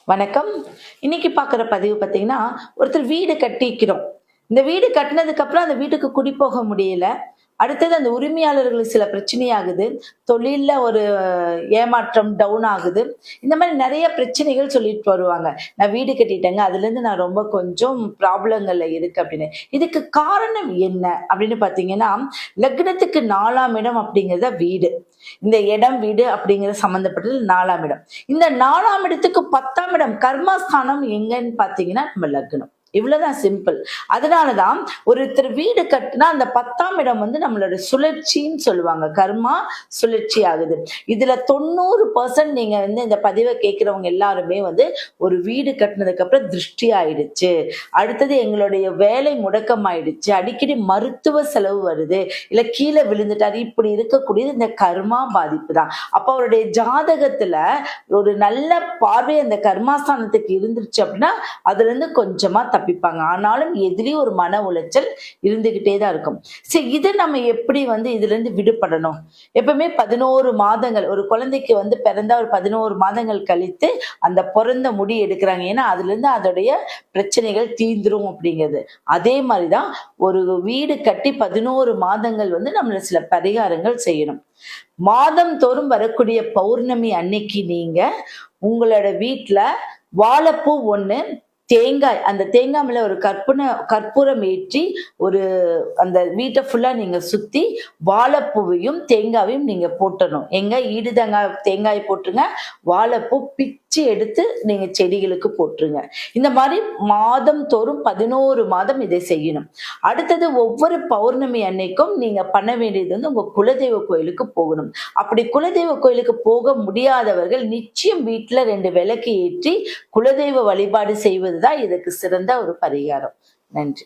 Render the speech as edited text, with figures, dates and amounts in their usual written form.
வணக்கம். இன்னைக்கு பார்க்குற பதிவு பார்த்தீங்கன்னா, ஒருத்தர் வீடு கட்டிக்கிறோம். இந்த வீடு கட்டுனதுக்கு அப்புறம் அந்த வீட்டுக்கு குடிபோக முடியல. அடுத்தது அந்த உரிமையாளர்களுக்கு சில பிரச்சனையாகுது. தொழில்ல ஒரு ஏமாற்றம் டவுன் ஆகுது. இந்த மாரி நெறைய பிரச்சனைகள் சொல்லிட்டு வருவாங்க. நான் வீடு கட்டிட்டேங்க. அதுலேருந்து நான் ரொம்ப கொஞ்சம் ப்ராப்ளங்கள்ல இருக்கு அப்படின்னு. இதுக்கு காரணம் என்ன அப்படின்னு பார்த்தீங்கன்னா, லக்னத்துக்கு 4ஆம் இடம் அப்படிங்கிறது வீடு. இந்த இடம், வீடு அப்படிங்கிறது சம்மந்தப்பட்டது 4ஆம் இடம். இந்த 4ஆம் இடத்துக்கு 10ஆம் இடம் கர்மஸ்தானம் எங்கன்னு பார்த்தீங்கன்னா, நம்ம லக்னம். இவ்வளவுதான் சிம்பிள். அதனாலதான் ஒருத்தர் வீடு கட்டினா அந்த 10ஆம் இடம் நம்மளோட சுழற்சின்னு சொல்லுவாங்க. கர்மா சுழற்சி ஆகுது. இதுல 90% நீங்க இந்த பதிவை கேட்கிறவங்க எல்லாருமே ஒரு வீடு கட்டினதுக்கு அப்புறம் திருஷ்டி ஆயிடுச்சு, அடுத்தது எங்களுடைய வேலை முடக்கம் ஆயிடுச்சு, அடிக்கடி மருத்துவ செலவு வருது, இல்ல கீழே விழுந்துட்டாரு, இப்படி இருக்கக்கூடியது இந்த கர்மா பாதிப்பு தான். அப்ப அவருடைய ஜாதகத்துல ஒரு நல்ல பார்வை அந்த கர்மாஸ்தானத்துக்கு இருந்துருச்சு அப்படின்னா அதுல இருந்து கொஞ்சமா தப்பிப்பாங்க. ஆனாலும் எதிலையும் ஒரு மன உளைச்சல் இருந்துகிட்டே தான் இருக்கும். சரி, இதை நம்ம எப்படி இதுல இருந்து விடுபடணும்? எப்பவுமே 11 மாதங்கள் ஒரு குழந்தைக்கு பிறந்தா ஒரு 11 மாதங்கள் கழித்து அந்த பிறந்த முடி எடுக்கிறாங்க. ஏன்னா அதுல இருந்து அதோடைய பிரச்சனைகள் தீந்துரும் அப்படிங்கிறது. அதே மாதிரிதான் ஒரு வீடு கட்டி 11 மாதங்கள் நம்மள சில பரிகாரங்கள் செய்யணும். மாதம் தோறும் வரக்கூடிய பௌர்ணமி அன்னைக்கு நீங்க உங்களோட வீட்டுல வாழைப்பூ 1, தேங்காய், அந்த தேங்காய் மேல ஒரு கற்பூரம் ஏற்றி அந்த வீட்டை ஃபுல்லா நீங்க சுத்தி வாழைப்பூவையும் தேங்காவையும் நீங்க போட்டணும். எங்க ஈடு தேங்காய் போட்டுருங்க, வாழைப்பூ பிச்சு எடுத்து நீங்க செடிகளுக்கு போட்டுருங்க. இந்த மாதிரி மாதம் தோறும் 11 மாதம் இதை செய்யணும். அடுத்தது ஒவ்வொரு பௌர்ணமி அன்னைக்கும் நீங்க பண்ண வேண்டியது உங்க குலதெய்வ கோயிலுக்கு போகணும். அப்படி குலதெய்வ கோயிலுக்கு போக முடியாதவர்கள் நிச்சயம் வீட்டுல 2 விளக்கு ஏற்றி குலதெய்வ வழிபாடு செய்வது தான் இதுக்கு சிறந்த ஒரு பரிகாரம். நன்றி.